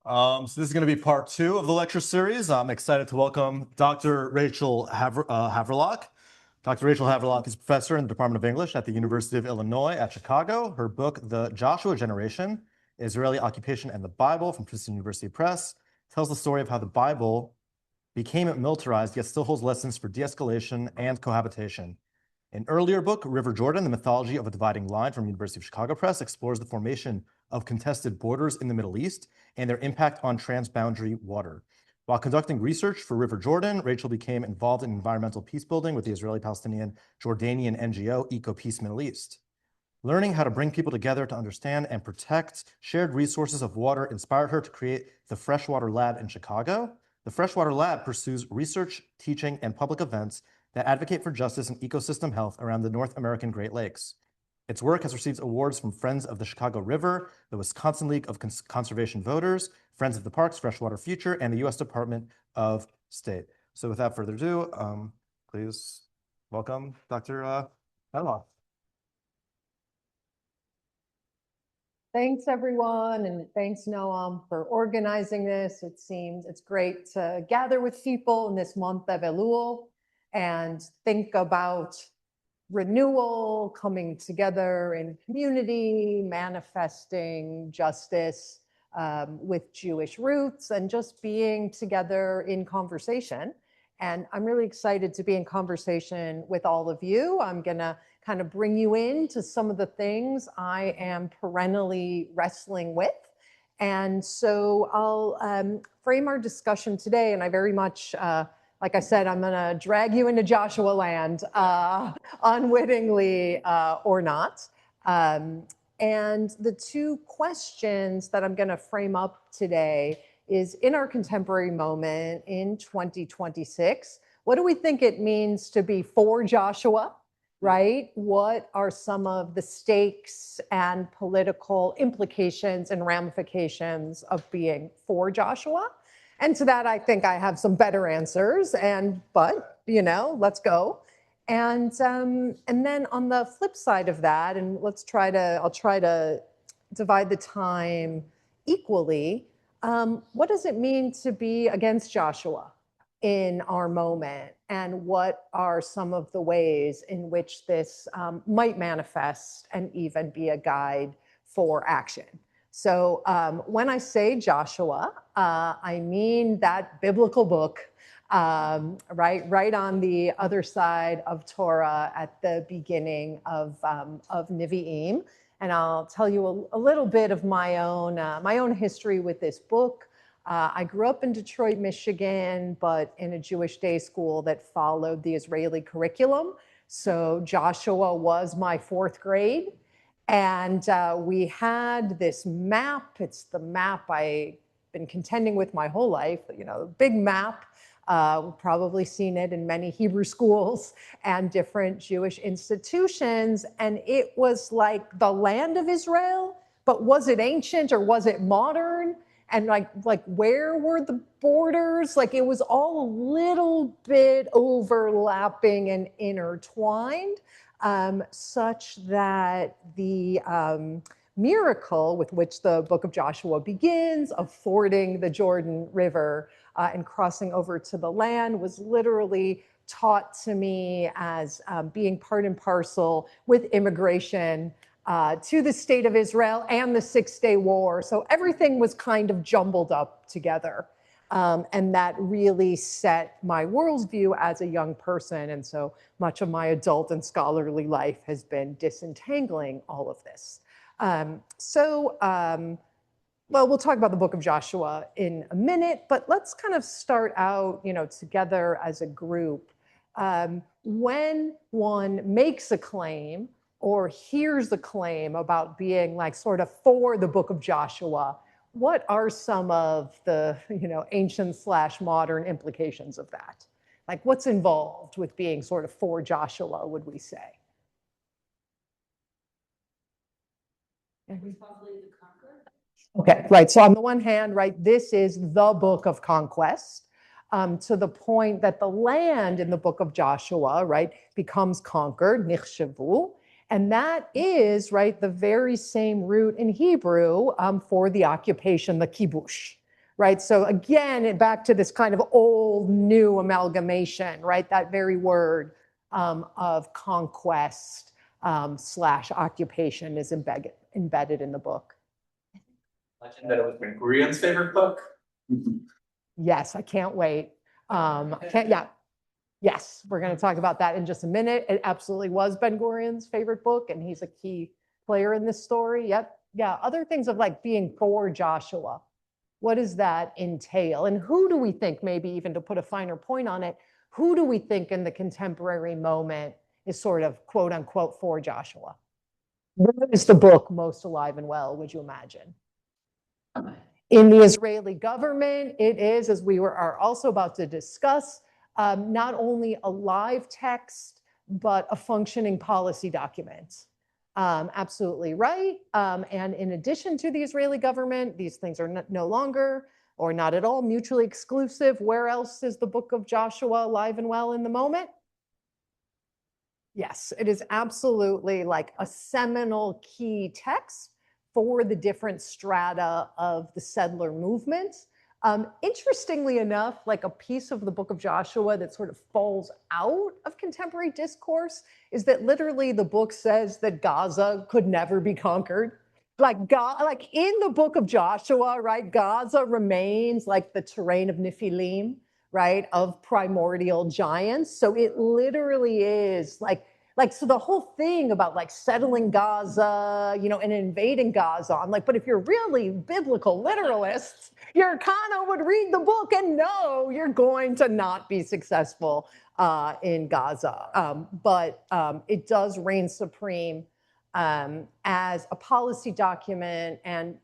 So this is going to be part 2 of the lecture series. I'm excited to welcome Dr. Rachel Havrelock. Dr. Rachel Havrelock is a professor in the Department of English at the University of Illinois at Chicago. Her book, The Joshua Generation, Israeli Occupation and the Bible from Princeton University Press, tells the story of how the Bible became militarized, yet still holds lessons for de-escalation and cohabitation. An earlier book, River Jordan, The Mythology of a Dividing Line from University of Chicago Press, explores the formation of contested borders in the Middle East and their impact on transboundary water. While conducting research for River Jordan, Rachel became involved in environmental peace building with the Israeli-Palestinian Jordanian NGO Eco-Peace Middle East. Learning how to bring people together to understand and protect shared resources of water inspired her to create the Freshwater Lab in Chicago. The Freshwater Lab pursues research, teaching, and public events that advocate for justice and ecosystem health around the North American Great Lakes. Its work has received awards from Friends of the Chicago River, the Wisconsin League of Conservation Voters, Friends of the Parks, Freshwater Future, and the U.S. Department of State. So without further ado, please welcome Dr. Hadlock. Thanks, everyone, and thanks, Noam, for organizing this. It's great to gather with people in this month of Elul and think about renewal, coming together in community, manifesting justice with Jewish roots, and just being together in conversation. And I'm really excited to be in conversation with all of you. I'm gonna kind of bring you into some of the things I am perennially wrestling with. And so I'll frame our discussion today, and I very much, like I said, I'm gonna drag you into Joshua land, unwittingly or not. And the two questions that I'm gonna frame up today is, in our contemporary moment in 2026, what do we think it means to be for Joshua, right? What are some of the stakes and political implications and ramifications of being for Joshua? And to that, I think I have some better answers, but let's go. And then on the flip side of that, and I'll try to divide the time equally. What does it mean to be against Joshua in our moment? And what are some of the ways in which this might manifest and even be a guide for action? So when I say Joshua, I mean that biblical book, right on the other side of Torah at the beginning of Nevi'im. And I'll tell you a little bit of my own history with this book. I grew up in Detroit, Michigan, but in a Jewish day school that followed the Israeli curriculum. So Joshua was my 4th grade. And we had this map. It's the map I've been contending with my whole life, big map. We've probably seen it in many Hebrew schools and different Jewish institutions. And it was like the land of Israel, but was it ancient or was it modern? And like where were the borders? Like it was all a little bit overlapping and intertwined, such that the miracle with which the book of Joshua begins, of fording the Jordan River and crossing over to the land, was literally taught to me as being part and parcel with immigration to the state of Israel and the 6-Day War. So everything was kind of jumbled up together. And that really set my worldview as a young person. And so much of my adult and scholarly life has been disentangling all of this. Well, we'll talk about the book of Joshua in a minute, but let's kind of start out, together as a group. When one makes a claim or hears a claim about being like sort of for the book of Joshua, what are some of the, ancient/modern implications of that? Like what's involved with being sort of for Joshua, would we say? Probably the conquer. Okay, right. So on the one hand, right, this is the book of conquest, to the point that the land in the book of Joshua, right, becomes conquered, nichshavu, and that is, right, the very same root in Hebrew for the occupation, the kibush. right? So again, back to this kind of old new amalgamation, right? That very word of conquest slash occupation is embedded in the book. Mentioned that it was Ben Gurion's favorite book. Yes, I can't wait. Yeah. Yes, we're going to talk about that in just a minute. It absolutely was Ben Gurion's favorite book, and he's a key player in this story. Yep. Yeah. Other things of like being for Joshua. What does that entail? And who do we think, maybe even to put a finer point on it, who do we think in the contemporary moment is sort of quote unquote for Joshua? Where is the book most alive and well, would you imagine? In the Israeli government, it is, as we are also about to discuss, not only a live text, but a functioning policy document. Absolutely right. And in addition to the Israeli government, these things are no longer or not at all mutually exclusive. Where else is the book of Joshua alive and well in the moment? Yes, it is absolutely like a seminal key text for the different strata of the settler movement. Interestingly enough, like a piece of the book of Joshua that sort of falls out of contemporary discourse is that literally the book says that Gaza could never be conquered. Like in the book of Joshua, right? Gaza remains like the terrain of Nephilim, right? Of primordial giants. So it literally is like so the whole thing about like settling Gaza, you know, and invading Gaza, I'm like, but if you're really biblical literalists, you're kind of would read the book and know you're going to not be successful in Gaza. But it does reign supreme as a policy document and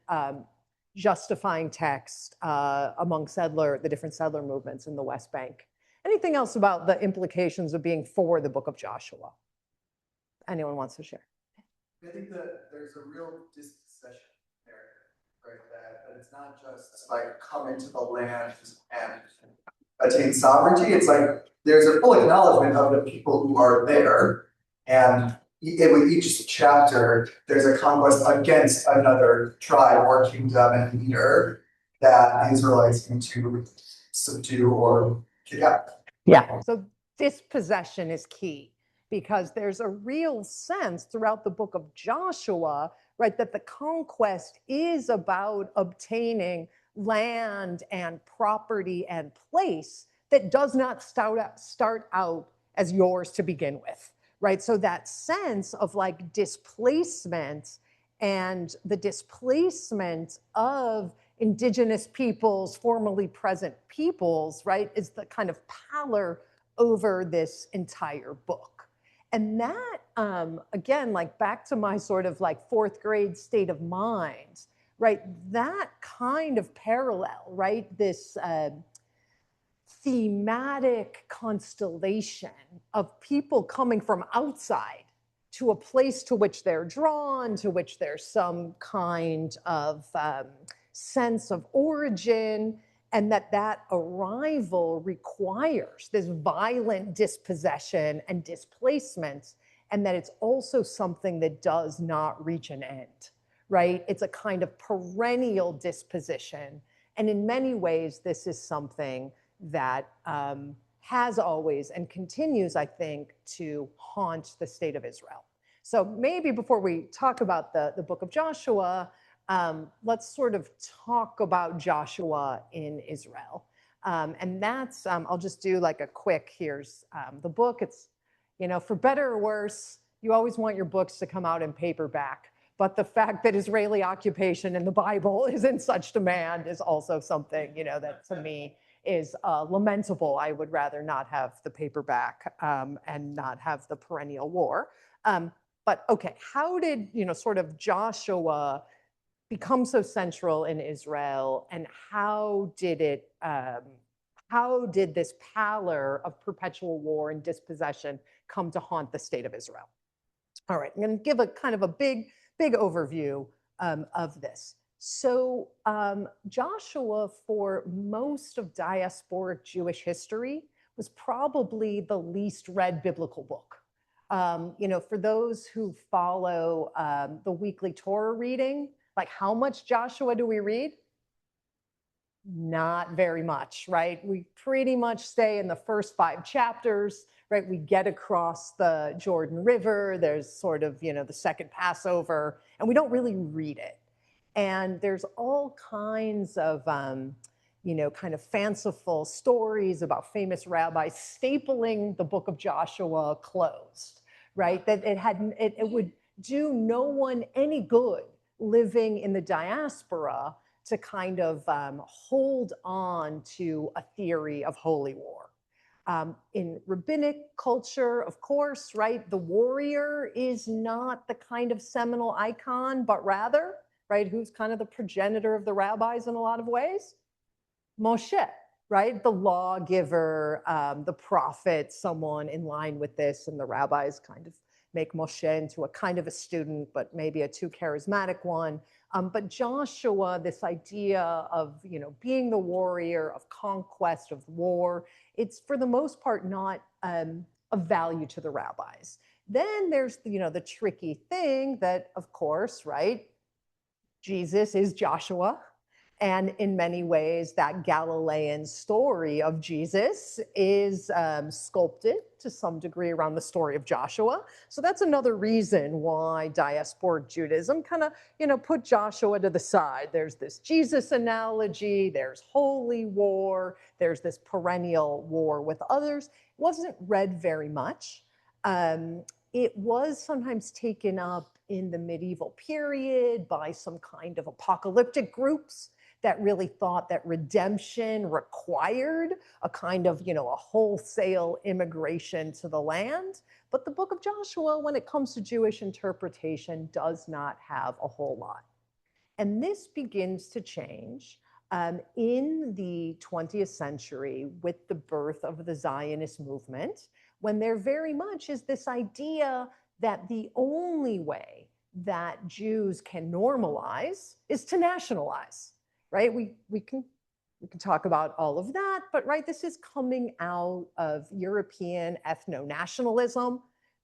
justifying text among the different settler movements in the West Bank. Anything else about the implications of being for the book of Joshua? Anyone wants to share? I think that there's a real dispossession there, right? That it's not just like come into the land and attain sovereignty. It's like there's a full acknowledgement of the people who are there, and with each chapter, there's a conquest against another tribe or kingdom and leader that Israelites need to subdue or kick out. Yeah. So dispossession is key, because there's a real sense throughout the book of Joshua, right, that the conquest is about obtaining land and property and place that does not start out as yours to begin with, right? So that sense of like displacement and the displacement of indigenous peoples, formerly present peoples, right, is the kind of pallor over this entire book. And that, again, like back to my sort of like fourth grade state of mind, right? That kind of parallel, right? This thematic constellation of people coming from outside to a place to which they're drawn, to which there's some kind of sense of origin, and that arrival requires this violent dispossession and displacement, and that it's also something that does not reach an end, right? It's a kind of perennial disposition. And in many ways, this is something that has always and continues, I think, to haunt the state of Israel. So maybe before we talk about the book of Joshua, let's sort of talk about Joshua in Israel. And that's, I'll just do like a quick, here's the book. It's, you know, for better or worse, you always want your books to come out in paperback. But the fact that Israeli occupation in the Bible is in such demand is also something, you know, that to me is lamentable. I would rather not have the paperback and not have the perennial war. But okay, how did, you know, sort of Joshua become so central in Israel, and how did this pallor of perpetual war and dispossession come to haunt the state of Israel? All right, I'm going to give a kind of a big overview of this. So Joshua, for most of diasporic Jewish history, was probably the least read biblical book. You know, for those who follow the weekly Torah reading, like how much Joshua do we read? Not very much, right? We pretty much stay in the first 5 chapters, right? We get across the Jordan River. There's sort of, the second Passover, and we don't really read it. And there's all kinds of, kind of fanciful stories about famous rabbis stapling the book of Joshua closed, right? That it would do no one any good living in the diaspora to kind of hold on to a theory of holy war. In rabbinic culture, of course, right, the warrior is not the kind of seminal icon, but rather, right, who's kind of the progenitor of the rabbis in a lot of ways? Moshe, right, the lawgiver, the prophet, someone in line with this, and the rabbis kind of make Moshe into a kind of a student, but maybe a too charismatic one. But Joshua, this idea of, being the warrior, of conquest, of war, it's for the most part not of value to the rabbis. Then there's, the tricky thing that, of course, right, Jesus is Joshua. And in many ways, that Galilean story of Jesus is sculpted to some degree around the story of Joshua. So that's another reason why diasporic Judaism kind of, put Joshua to the side. There's this Jesus analogy, there's holy war, there's this perennial war with others. It wasn't read very much. It was sometimes taken up in the medieval period by some kind of apocalyptic groups that really thought that redemption required a kind of, a wholesale immigration to the land. But the book of Joshua, when it comes to Jewish interpretation, does not have a whole lot. And this begins to change in the 20th century with the birth of the Zionist movement, when there very much is this idea that the only way that Jews can normalize is to nationalize. Right? We can talk about all of that, but right, this is coming out of European ethno-nationalism,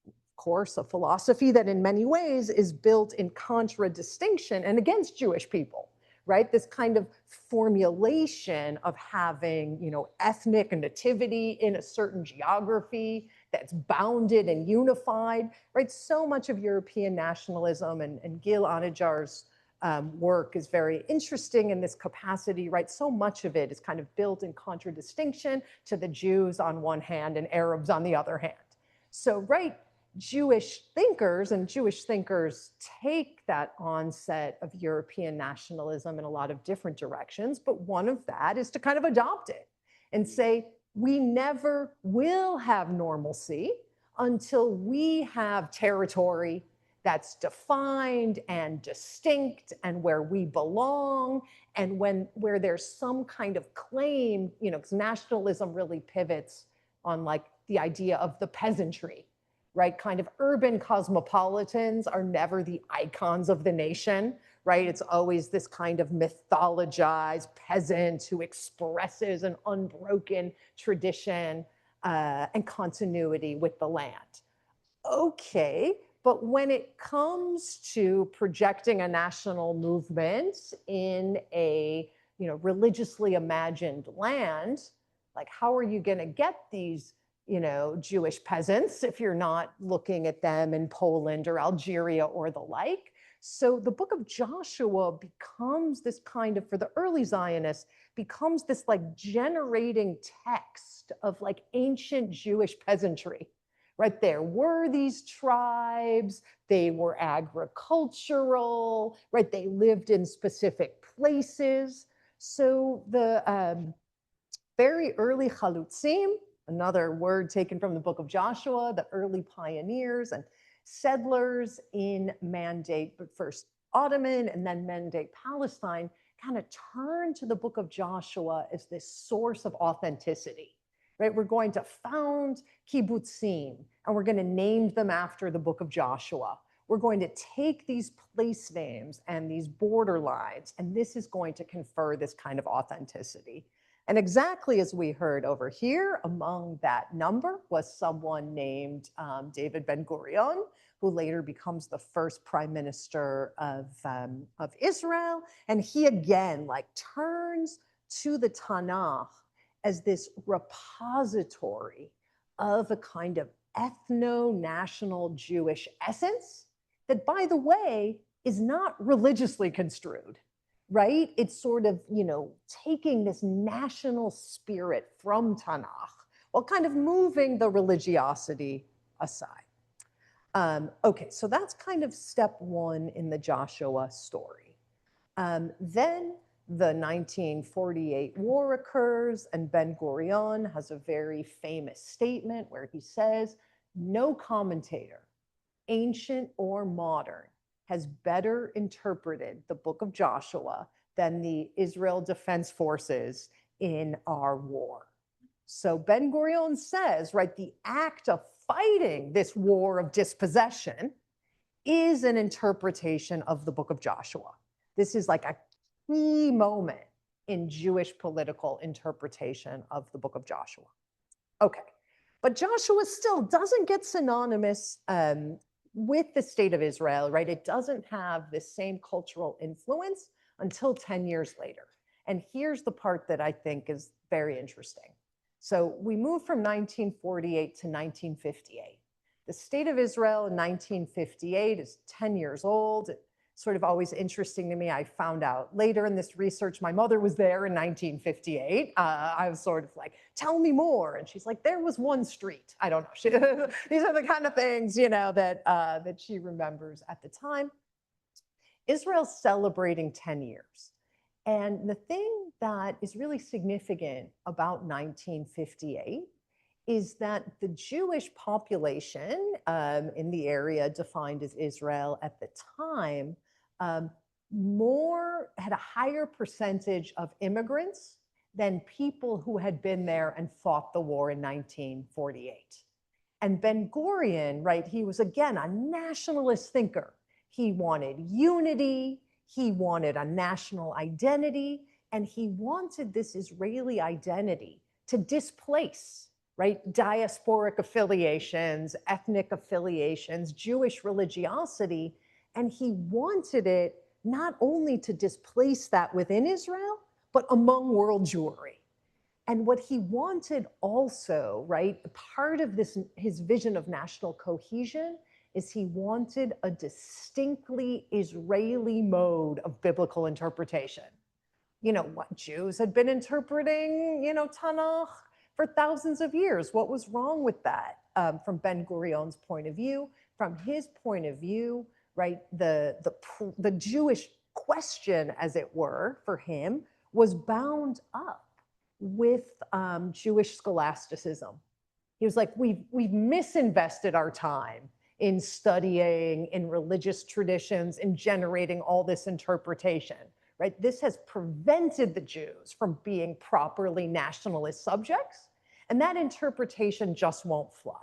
of course, a philosophy that in many ways is built in contradistinction and against Jewish people, right? This kind of formulation of having, ethnic nativity in a certain geography that's bounded and unified, right? So much of European nationalism and Gil Anajar's work is very interesting in this capacity, right? So much of it is kind of built in contradistinction to the Jews on one hand and Arabs on the other hand. So, right, Jewish thinkers take that onset of European nationalism in a lot of different directions, but one of that is to kind of adopt it and say, we never will have normalcy until we have territory that's defined and distinct and where we belong, and where there's some kind of claim, because nationalism really pivots on like the idea of the peasantry, right? Kind of urban cosmopolitans are never the icons of the nation, right? It's always this kind of mythologized peasant who expresses an unbroken tradition and continuity with the land. Okay. But when it comes to projecting a national movement in a, religiously imagined land, like how are you going to get these, Jewish peasants if you're not looking at them in Poland or Algeria or the like? So the book of Joshua becomes this kind of, for the early Zionists, becomes this like generating text of like ancient Jewish peasantry. Right, there were these tribes, they were agricultural, right, they lived in specific places. So the very early chalutzim, another word taken from the book of Joshua, the early pioneers and settlers in Mandate, but first Ottoman and then Mandate Palestine, kind of turned to the book of Joshua as this source of authenticity. Right, we're going to found kibbutzim, and we're going to name them after the book of Joshua. We're going to take these place names and these border lines, and this is going to confer this kind of authenticity. And exactly as we heard over here, among that number was someone named David Ben-Gurion, who later becomes the first prime minister of Israel. And he again, like, turns to the Tanakh as this repository of a kind of ethno-national Jewish essence that, by the way, is not religiously construed, right? It's sort of, taking this national spirit from Tanakh while kind of moving the religiosity aside. Okay, so that's kind of step one in the Joshua story. Then the 1948 war occurs, and Ben-Gurion has a very famous statement where he says, no commentator, ancient or modern, has better interpreted the book of Joshua than the Israel Defense Forces in our war. So Ben-Gurion says, right, the act of fighting this war of dispossession is an interpretation of the book of Joshua. This is like a key moment in Jewish political interpretation of the book of Joshua. Okay, but Joshua still doesn't get synonymous with the state of Israel, right? It doesn't have the same cultural influence until 10 years later. And here's the part that I think is very interesting. So we move from 1948 to 1958. The state of Israel in 1958 is 10 years old. It's sort of always interesting to me. I found out later in this research, my mother was there in 1958. I was sort of like, tell me more. And she's like, there was one street. I don't know. These are the kind of things, that she remembers at the time. Israel's celebrating 10 years. And the thing that is really significant about 1958 is that the Jewish population in the area defined as Israel at the time had a higher percentage of immigrants than people who had been there and fought the war in 1948. And Ben-Gurion, right, he was again a nationalist thinker. He wanted unity, he wanted a national identity, and he wanted this Israeli identity to displace, right, diasporic affiliations, ethnic affiliations, Jewish religiosity, and he wanted it not only to displace that within Israel, but among world Jewry. And what he wanted also, right, part of this, his vision of national cohesion, is he wanted a distinctly Israeli mode of biblical interpretation. What Jews had been interpreting, Tanakh for thousands of years. What was wrong with that from Ben-Gurion's point of view? From his point of view, right, the Jewish question, as it were, for him, was bound up with Jewish scholasticism. He was like, we've misinvested our time in studying, in religious traditions, in generating all this interpretation, right? This has prevented the Jews from being properly nationalist subjects, and that interpretation just won't fly.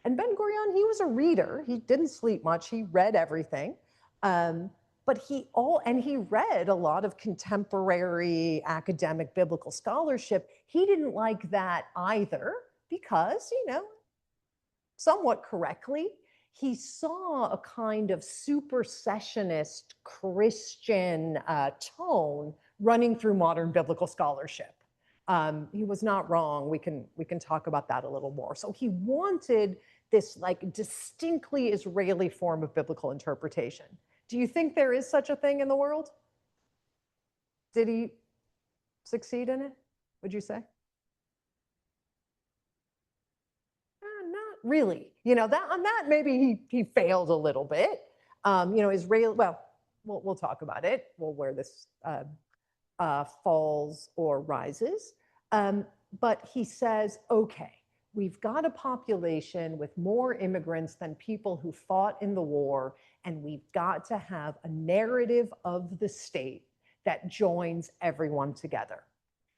And Ben-Gurion, he was a reader. He didn't sleep much. He read everything. But he read a lot of contemporary academic biblical scholarship. He didn't like that either because, somewhat correctly, he saw a kind of supersessionist Christian tone running through modern biblical scholarship. He was not wrong. We can talk about that a little more. So he wanted this like distinctly Israeli form of biblical interpretation. Do you think there is such a thing in the world? Did he succeed in it, would you say? Not really. On that maybe he failed a little bit. Israel, well, we'll talk about it. Where this falls or rises. But he says, okay, we've got a population with more immigrants than people who fought in the war, and we've got to have a narrative of the state that joins everyone together.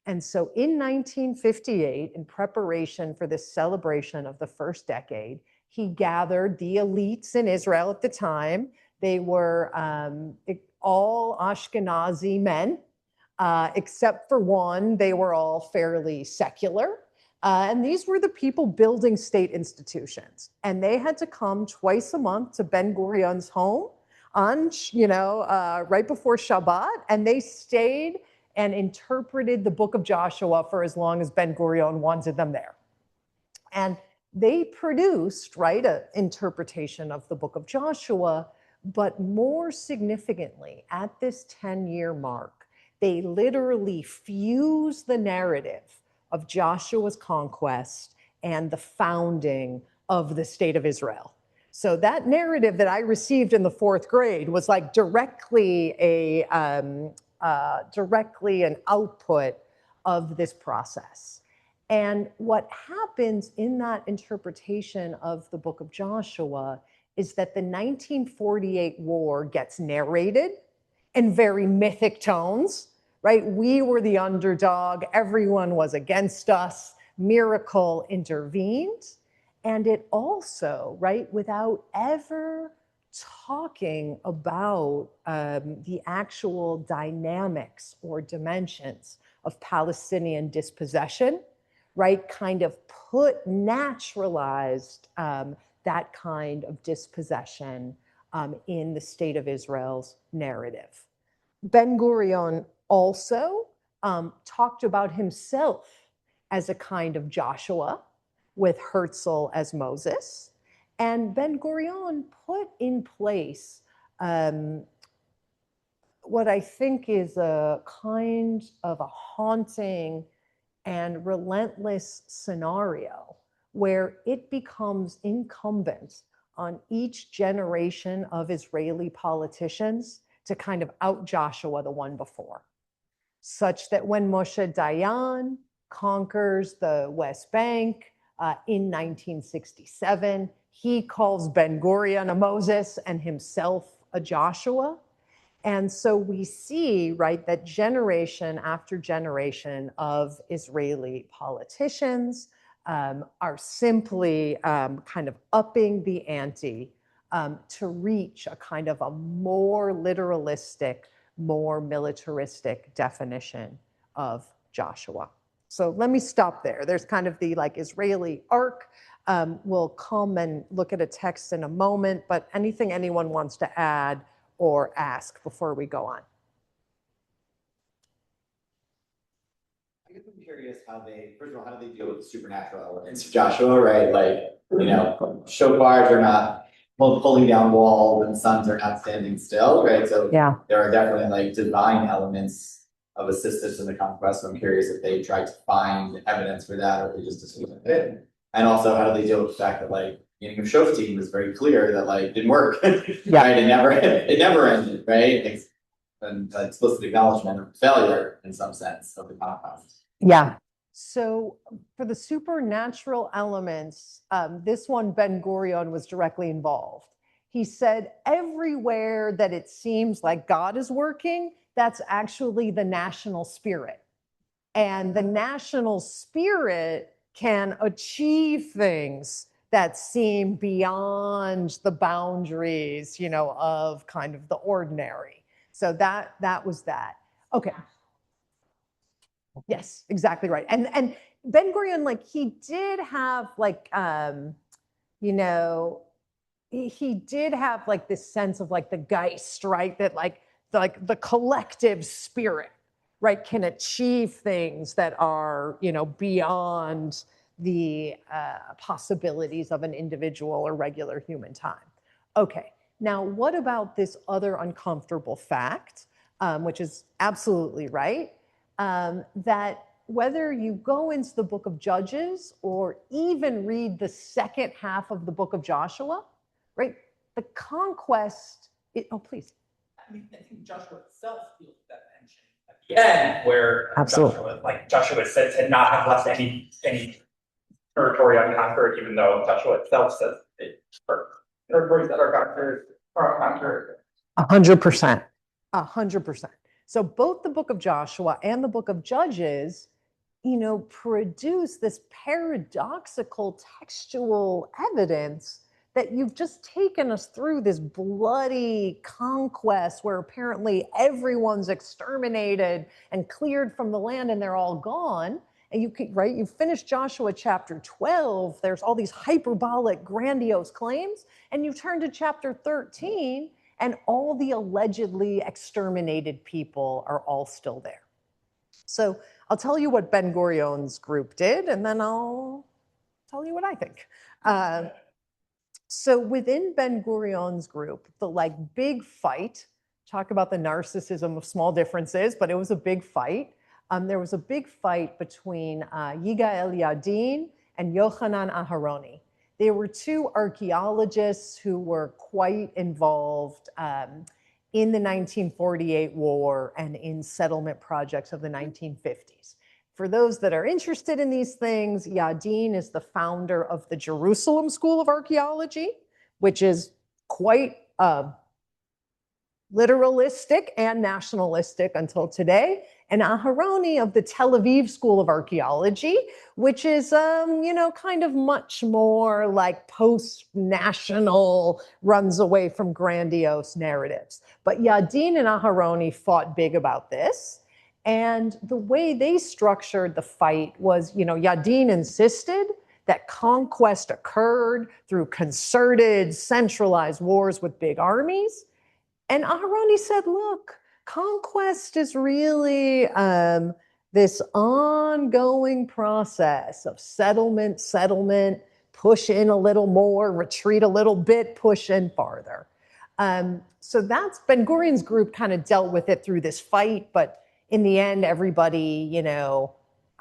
And so in 1958, in preparation for this celebration of the first decade, he gathered the elites in Israel at the time. They were all Ashkenazi men, except for one. They were all fairly secular. And these were the people building state institutions. And they had to come twice a month to Ben-Gurion's home on, right before Shabbat. And they stayed and interpreted the book of Joshua for as long as Ben-Gurion wanted them there. And they produced, right, an interpretation of the book of Joshua, but more significantly, at this 10-year mark, they literally fuse the narrative of Joshua's conquest and the founding of the state of Israel. So that narrative that I received in the 4th grade was like directly an output of this process. And what happens in that interpretation of the book of Joshua is that the 1948 war gets narrated in very mythic tones, right? We were the underdog, everyone was against us, miracle intervened. And it also, right, without ever talking about the actual dynamics or dimensions of Palestinian dispossession, right, kind of naturalized that kind of dispossession in the state of Israel's narrative. Ben-Gurion also talked about himself as a kind of Joshua, with Herzl as Moses. And Ben-Gurion put in place what I think is a kind of a haunting and relentless scenario where it becomes incumbent on each generation of Israeli politicians to kind of out Joshua the one before, such that when Moshe Dayan conquers the West Bank in 1967, he calls Ben-Gurion a Moses and himself a Joshua. And so we see, right, that generation after generation of Israeli politicians are simply kind of upping the ante to reach a kind of a more literalistic, more militaristic definition of Joshua. So let me stop there. There's kind of the like Israeli arc. We'll come and look at a text in a moment, but anything anyone wants to add or ask before we go on? I guess I'm curious how they, first of all, how do they deal with the supernatural elements of Joshua, right? Like, you know, shofars are not pulling down walls and suns are not standing still, right? So Yeah. there are definitely like divine elements of assistance in the conquest. So I'm curious if they tried to find evidence for that or if they just assumed it. And also, how do they deal with the fact that like beginning of Shoftim was very clear that like didn't work, Yeah. right? It never ended, right? It's an explicit acknowledgement of failure in some sense of the conquest. Yeah. So for the supernatural elements, this one, Ben-Gurion was directly involved. He said, everywhere that it seems like God is working, that's actually the national spirit. And the national spirit can achieve things that seem beyond the boundaries, you know, of kind of the ordinary. So that was that. Okay. Yes, exactly right. And Ben-Gurion, like he did have like, you know, he did have like this sense of like the Geist, right? That like the collective spirit, right, can achieve things that are, you know, beyond the possibilities of an individual or regular human time. Okay, now what about this other uncomfortable fact, which is absolutely right, that whether you go into the book of Judges or even read the second half of the book of Joshua, right, the conquest, oh, please. I mean, I think Joshua itself feels that tension at the end, where Absolutely. Joshua is said to not have left any territory unconquered, even though Joshua itself says territories that are conquered are unconquered. 100%. 100%. So both the book of Joshua and the book of Judges, you know, produce this paradoxical textual evidence that you've just taken us through this bloody conquest where apparently everyone's exterminated and cleared from the land and they're all gone. And you can, right, you finish Joshua chapter 12, there's all these hyperbolic, grandiose claims, and you turn to chapter 13, and all the allegedly exterminated people are all still there. So I'll tell you what Ben Gurion's group did, and then I'll tell you what I think. So within Ben Gurion's group, the big fight, talk about the narcissism of small differences, but it was a big fight. There was a big fight between Yigael Yadin and Yochanan Aharoni. They were two archaeologists who were quite involved in the 1948 war and in settlement projects of the 1950s. For those that are interested in these things, Yadin is the founder of the Jerusalem School of Archaeology, which is quite literalistic and nationalistic until today, and Aharoni of the Tel Aviv School of Archaeology, which is, kind of much more like post-national, runs away from grandiose narratives. But Yadin and Aharoni fought big about this. And the way they structured the fight was, Yadin insisted that conquest occurred through concerted, centralized wars with big armies. And Aharoni said, look, conquest is really this ongoing process of settlement, push in a little more, retreat a little bit, push in farther. So that's Ben Gurion's group kind of dealt with it through this fight, but in the end, everybody,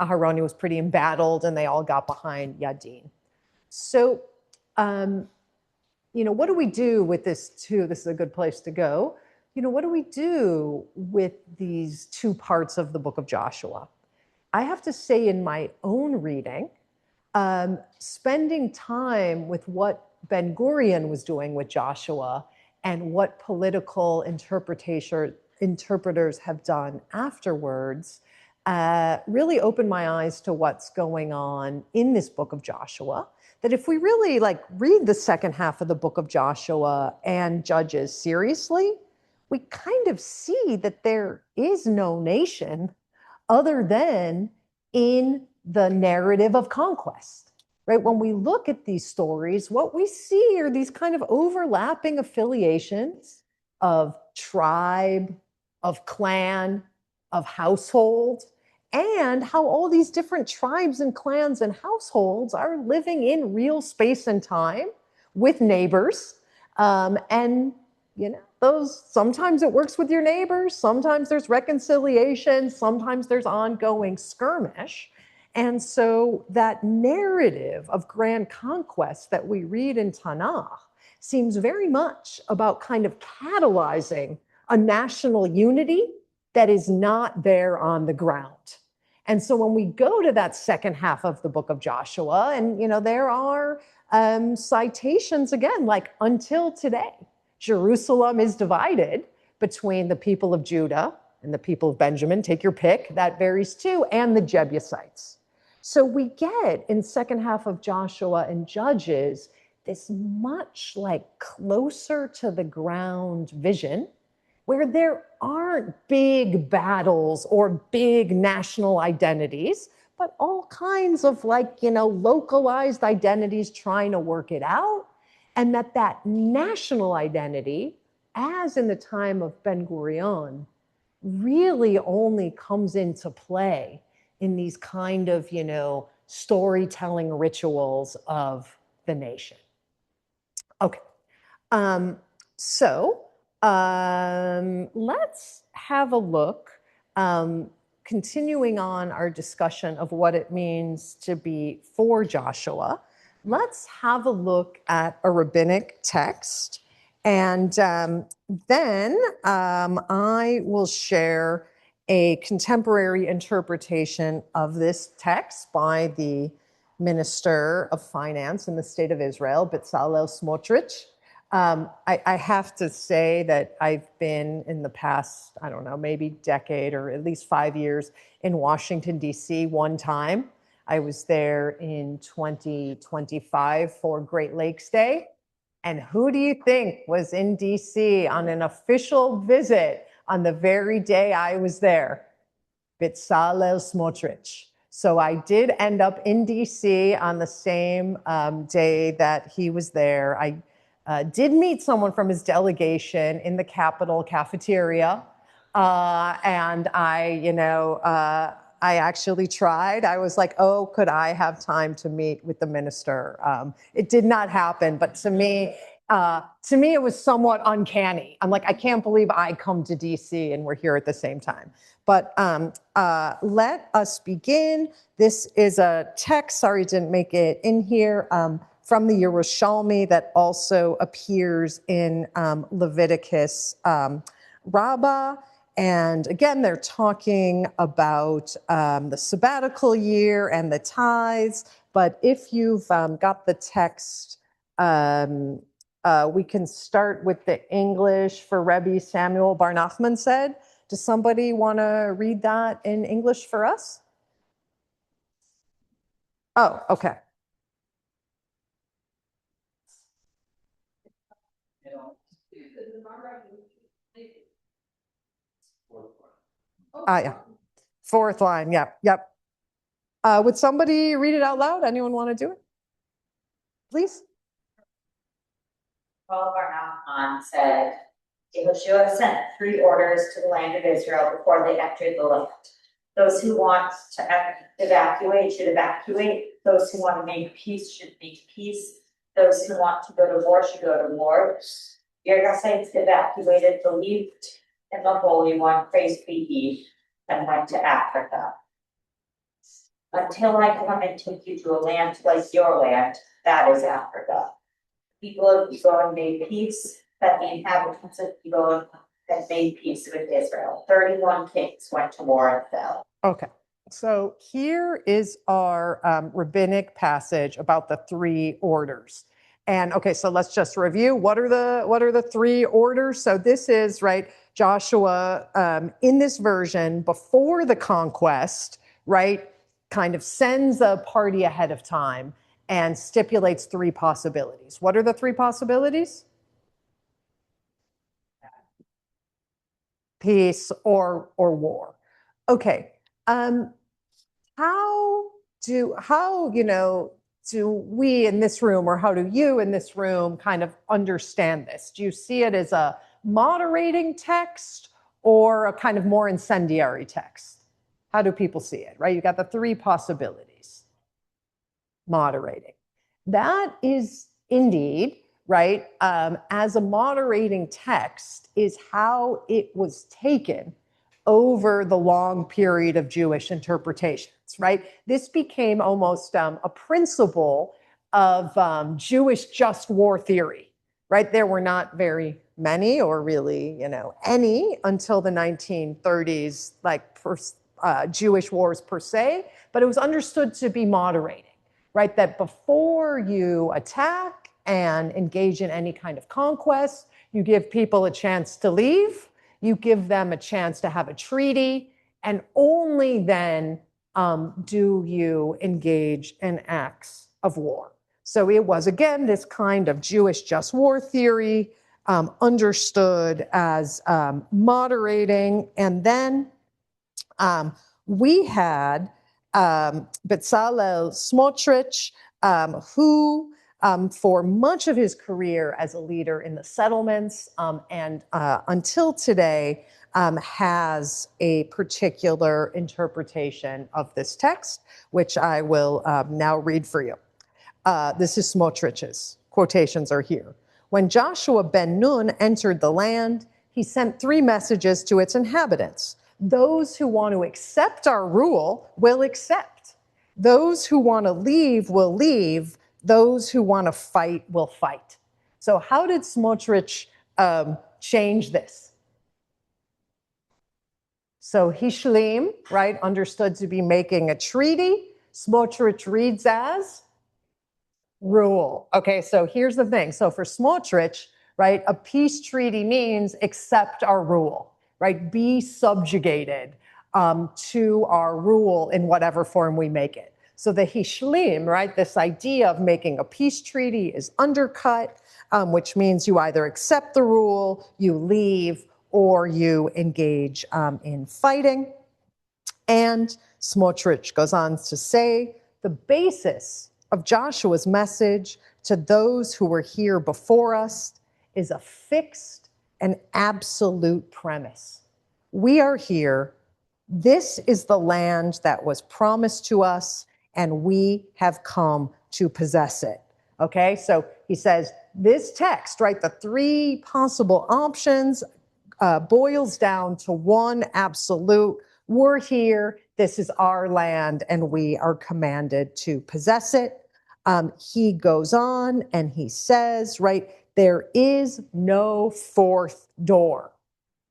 Aharoni was pretty embattled and they all got behind Yadin. So, what do we do with this too? This is a good place to go. What do we do with these two parts of the book of Joshua? I have to say in my own reading, spending time with what Ben Gurion was doing with Joshua and what political interpreters have done afterwards really opened my eyes to what's going on in this book of Joshua. That if we really read the second half of the book of Joshua and Judges seriously, we kind of see that there is no nation other than in the narrative of conquest, right? When we look at these stories, what we see are these kind of overlapping affiliations of tribe, of clan, of household, and how all these different tribes and clans and households are living in real space and time with neighbors. Those, sometimes it works with your neighbors, sometimes there's reconciliation, sometimes there's ongoing skirmish. And so that narrative of grand conquest that we read in Tanakh seems very much about kind of catalyzing a national unity that is not there on the ground. And so when we go to that second half of the book of Joshua, and there are citations again, like until today, Jerusalem is divided between the people of Judah and the people of Benjamin, take your pick, that varies too, and the Jebusites. So we get in second half of Joshua and Judges this much closer to the ground vision where there aren't big battles or big national identities, but all kinds of localized identities trying to work it out. And that national identity, as in the time of Ben Gurion, really only comes into play in these kind of, storytelling rituals of the nation. Okay, let's have a look, continuing on our discussion of what it means to be for Joshua. Let's have a look at a rabbinic text, and then I will share a contemporary interpretation of this text by the Minister of Finance in the State of Israel, Bezalel Smotrich. I have to say that I've been in the past, I don't know, maybe decade or at least 5 years in Washington, D.C. one time. I was there in 2025 for Great Lakes Day. And who do you think was in D.C. on an official visit on the very day I was there? Bezalel Smotrich. So I did end up in D.C. on the same day that he was there. I did meet someone from his delegation in the Capitol cafeteria. And I actually tried. I was like, oh, could I have time to meet with the minister? It did not happen, but to me, it was somewhat uncanny. I'm like, I can't believe I come to DC and we're here at the same time. But let us begin. This is a text, sorry, didn't make it in here, from the Yerushalmi that also appears in Leviticus Rabbah. And again, they're talking about the sabbatical year and the tithes. But if you've got the text, we can start with the English for Rebbe Samuel Bar Nachman said. Does somebody want to read that in English for us? Oh, okay. Yeah. Fourth line. Yep. Would somebody read it out loud? Anyone want to do it? Please. Bar Nachman said, Yehoshua sent 3 orders to the land of Israel before they entered the land. Those who want to evacuate should evacuate. Those who want to make peace should make peace. Those who want to go to war should go to war. Your Yahazites evacuated, believed in the Holy One, praised be He, and went to Africa. Until I come and take you to a land like your land, that is Africa. People of Edom made peace, that the inhabitants of Edom had made peace with Israel. 31 kings went to war and fell. Okay, so here is our rabbinic passage about the 3 orders. And okay, so let's just review. What are the 3 orders? So this is, right, Joshua in this version before the conquest, right, kind of sends a party ahead of time and stipulates 3 possibilities. What are the 3 possibilities? Peace or war. Okay. How do we in this room, or how do you in this room kind of understand this? Do you see it as a moderating text or a kind of more incendiary text? How do people see it, right? You got the 3 possibilities. Moderating. That is indeed, right, as a moderating text is how it was taken over the long period of Jewish interpretations, right? This became almost a principle of Jewish just war theory, right? There were not very many or really, any until the 1930s, like Jewish wars per se, but it was understood to be moderating, right? That before you attack and engage in any kind of conquest, you give people a chance to leave, you give them a chance to have a treaty, and only then do you engage in acts of war. So it was, again, this kind of Jewish just war theory understood as moderating. And then we had Bezalel Smotrich, who for much of his career as a leader in the settlements and until today has a particular interpretation of this text, which I will now read for you. This is Smotrich's. Quotations are here. When Joshua ben Nun entered the land, he sent 3 messages to its inhabitants. Those who want to accept our rule will accept. Those who want to leave will leave. Those who want to fight will fight. So how did Smotrich change this? So Hishlim, right, understood to be making a treaty. Smotrich reads as rule. Okay, so here's the thing. So for Smotrich, right, a peace treaty means accept our rule, right? Be subjugated to our rule in whatever form we make it. So the Hishlim, right, this idea of making a peace treaty is undercut, which means you either accept the rule, you leave, or you engage in fighting. And Smotrich goes on to say, the basis of Joshua's message to those who were here before us is a fixed and absolute premise. we are here. This is the land that was promised to us, and we have come to possess it. Okay, so he says this text, right, the three possible options boils down to one absolute. We're here, this is our land, and we are commanded to possess it. He goes on and he says, right, there is no fourth door.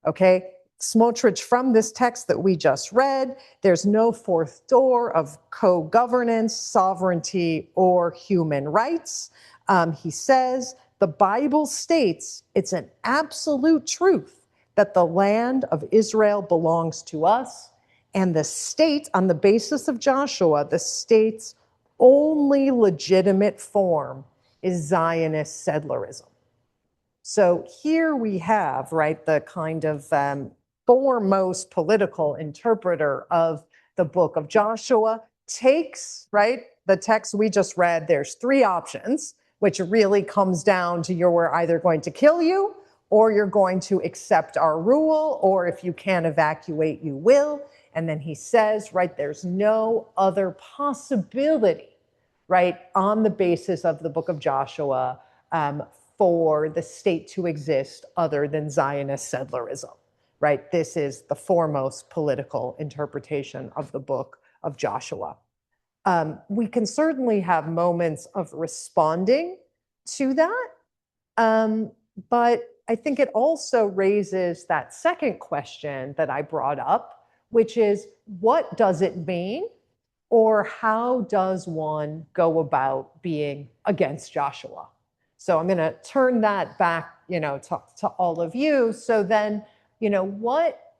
Okay, Smotrich, from this text that we just read, there's no fourth door of co-governance, sovereignty, or human rights. He says, the Bible states it's an absolute truth that the land of Israel belongs to us, and the state, on the basis of Joshua, the state's only legitimate form is Zionist settlerism. So here we have, right, the kind of foremost political interpreter of the book of Joshua takes, right, the text we just read. There's three options, which really comes down to we're either going to kill you, or you're going to accept our rule, or if you can't evacuate, you will. And then he says, right, there's no other possibility, right, on the basis of the book of Joshua, for the state to exist other than Zionist settlerism, right? This is the foremost political interpretation of the book of Joshua. We can certainly have moments of responding to that, but I think it also raises that second question that I brought up, which is, what does it mean? Or how does one go about being against Joshua? So I'm going to turn that back, to all of you. So then, what,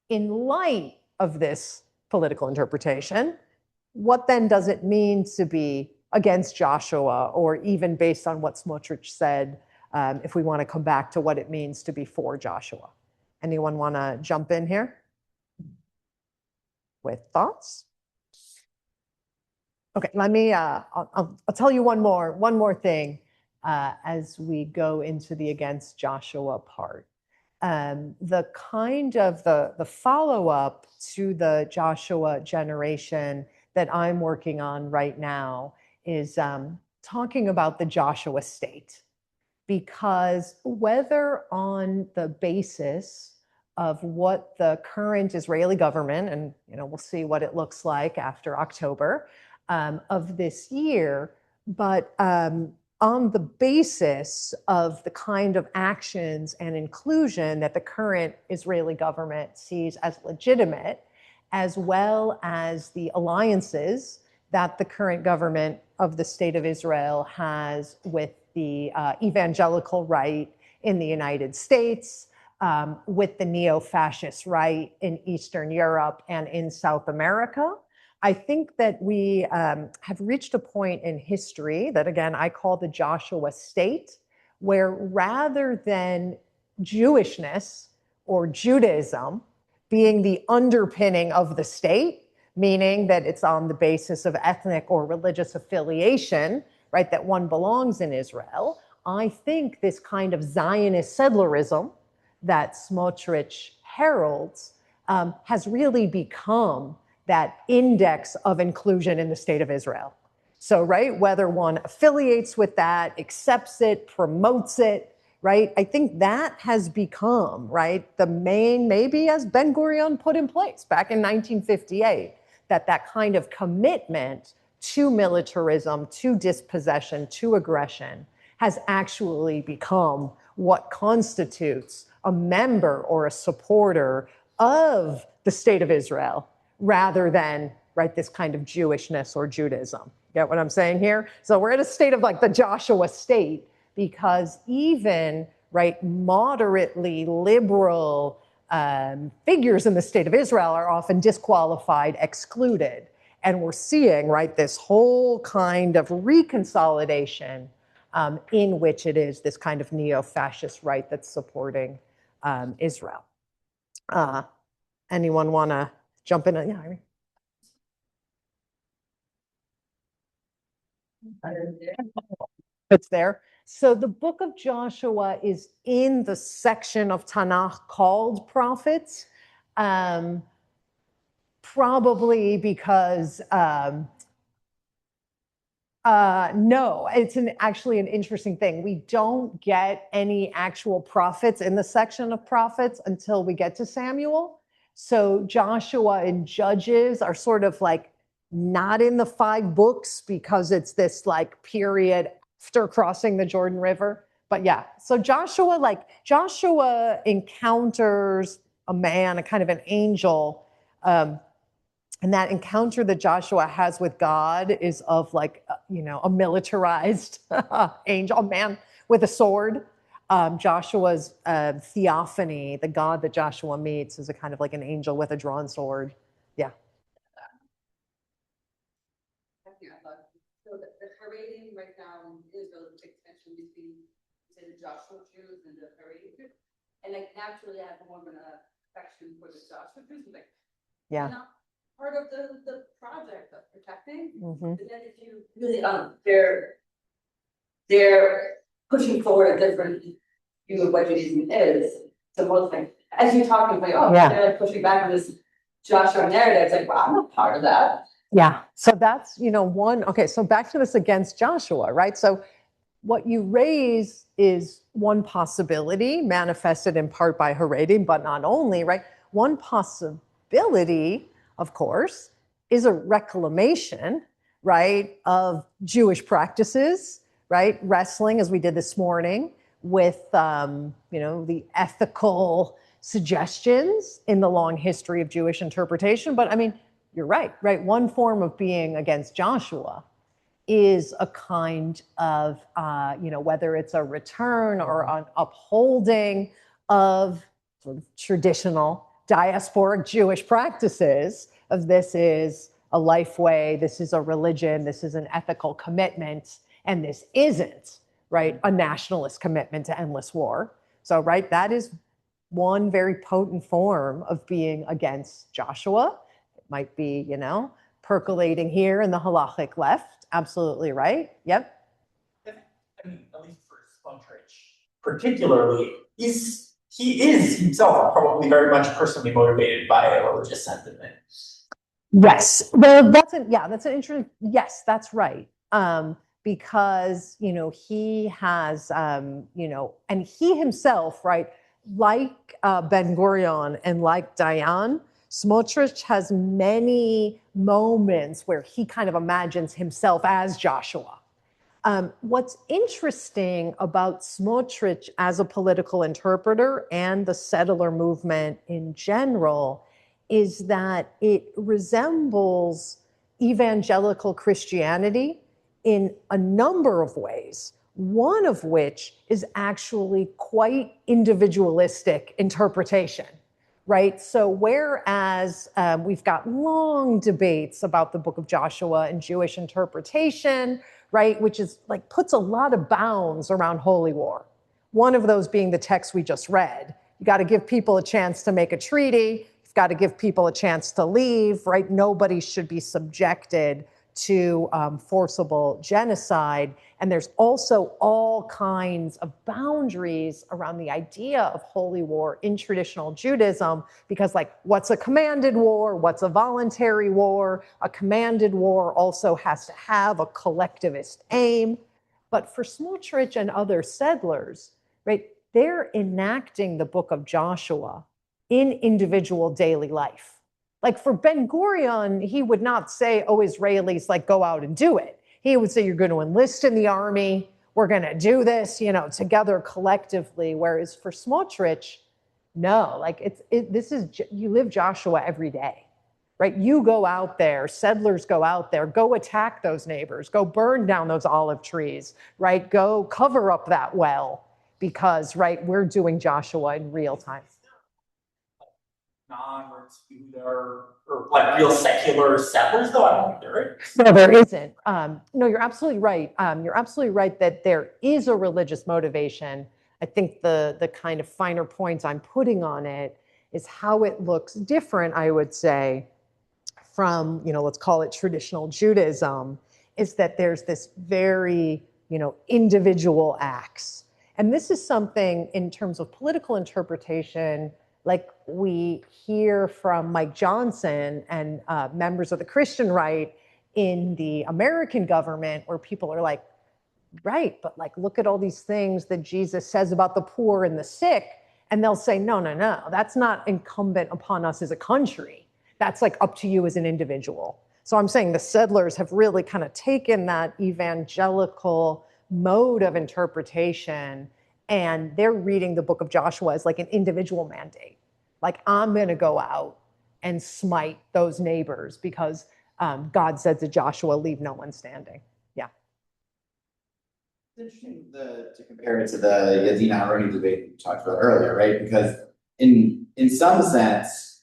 in light of this political interpretation, what then does it mean to be against Joshua, or even based on what Smotrich said, if we want to come back to what it means to be for Joshua? Anyone want to jump in here with thoughts? Okay, let me, I'll tell you one more thing as we go into the against Joshua part. The kind of the follow-up to the Joshua generation that I'm working on right now is talking about the Joshua state. Because whether on the basis of what the current Israeli government, and we'll see what it looks like after October, of this year, but on the basis of the kind of actions and inclusion that the current Israeli government sees as legitimate, as well as the alliances that the current government of the State of Israel has with the evangelical right in the United States, with the neo-fascist right in Eastern Europe and in South America. I think that we have reached a point in history that, again, I call the Joshua state, where rather than Jewishness or Judaism being the underpinning of the state, meaning that it's on the basis of ethnic or religious affiliation, right, that one belongs in Israel, I think this kind of Zionist settlerism that Smotrich heralds has really become that index of inclusion in the state of Israel. So, right, whether one affiliates with that, accepts it, promotes it, right, I think that has become, right, the main, maybe as Ben-Gurion put in place back in 1958, that kind of commitment to militarism, to dispossession, to aggression has actually become what constitutes a member or a supporter of the state of Israel, rather than, right, this kind of Jewishness or Judaism. Get what I'm saying here? So we're at a state of like the Joshua state, because even, right, moderately liberal figures in the state of Israel are often disqualified, excluded. And we're seeing, right, this whole kind of reconsolidation in which it is this kind of neo-fascist right that's supporting Israel. Anyone want to jump in? Yeah, Irene. It's there. So the book of Joshua is in the section of Tanakh called Prophets. Probably because no, it's actually an interesting thing. We don't get any actual prophets in the section of prophets until we get to Samuel. So Joshua and Judges are sort of like not in the 5 books because it's this like period after crossing the Jordan River. But yeah, so Joshua encounters a man, a kind of an angel. And that encounter that Joshua has with God is of like, a militarized angel, a man with a sword. Joshua's theophany, the God that Joshua meets, is a kind of like an angel with a drawn sword. Yeah. So the Haredim right now in Israel is a big tension between, say, the Joshua Jews and the Haredim Jews. And like naturally I have more of an affection for the Joshua Jews, like, Yeah. not part of the project of protecting. Mm-hmm. And then if you really, they're pushing forward a different view of what Judaism is. So most things, as you're talking, like, oh, Yeah. they're like pushing back on this Joshua narrative. It's like, well, I'm not part of that. Yeah. So that's, one. Okay. So back to this against Joshua, right? So what you raise is one possibility manifested in part by Haredim, but not only, right? One possibility, of course, is a reclamation, right, of Jewish practices, right? Wrestling, as we did this morning, with, the ethical suggestions in the long history of Jewish interpretation. But I mean, you're right? One form of being against Joshua is a kind of, whether it's a return or an upholding of sort of traditional diasporic Jewish practices of this is a life way, this is a religion, this is an ethical commitment, and this isn't, right, a nationalist commitment to endless war. So, right, that is one very potent form of being against Joshua. It might be, percolating here in the halachic left. Absolutely right. Yep. I mean, at least for Spontrich particularly, he is himself probably very much personally motivated by a religious sentiment. Yes. Well, that's an interesting. Yes, that's right. Because he has and he himself, right, like Ben Gurion and like Dayan, Smotrich has many moments where he kind of imagines himself as Joshua. What's interesting about Smotrich as a political interpreter and the settler movement in general is that it resembles evangelical Christianity in a number of ways, one of which is actually quite individualistic interpretation. Right. So whereas we've got long debates about the book of Joshua and Jewish interpretation, right, which is like puts a lot of bounds around holy war. One of those being the text we just read. You got to give people a chance to make a treaty. You've got to give people a chance to leave, right? Nobody should be subjected to forcible genocide. And there's also all kinds of boundaries around the idea of holy war in traditional Judaism, because like, what's a commanded war? What's a voluntary war? A commanded war also has to have a collectivist aim. But for Smotrich and other settlers, right, they're enacting the book of Joshua in individual daily life. Like for Ben Gurion, he would not say, oh, Israelis, like go out and do it. He would say, you're going to enlist in the army. We're going to do this, together collectively. Whereas for Smotrich, no, like you live Joshua every day, right? You go out there, settlers go out there, go attack those neighbors, go burn down those olive trees, right? Go cover up that well because, right, we're doing Joshua in real time. Or like real secular settlers, though? I don't think there is. No, there isn't. No, you're absolutely right. You're absolutely right that there is a religious motivation. I think the kind of finer points I'm putting on it is how it looks different, I would say, from, let's call it traditional Judaism, is that there's this very, individual acts. And this is something in terms of political interpretation like we hear from Mike Johnson and members of the Christian right in the American government, where people are like, right, but like, look at all these things that Jesus says about the poor and the sick. And they'll say, no, no, no, that's not incumbent upon us as a country. That's like up to you as an individual. So I'm saying the settlers have really kind of taken that evangelical mode of interpretation, and they're reading the book of Joshua as like an individual mandate. Like, I'm going to go out and smite those neighbors because God said to Joshua, leave no one standing. Yeah. It's interesting to compare it to the Yadina Haroni debate we talked about earlier, right? Because in some sense,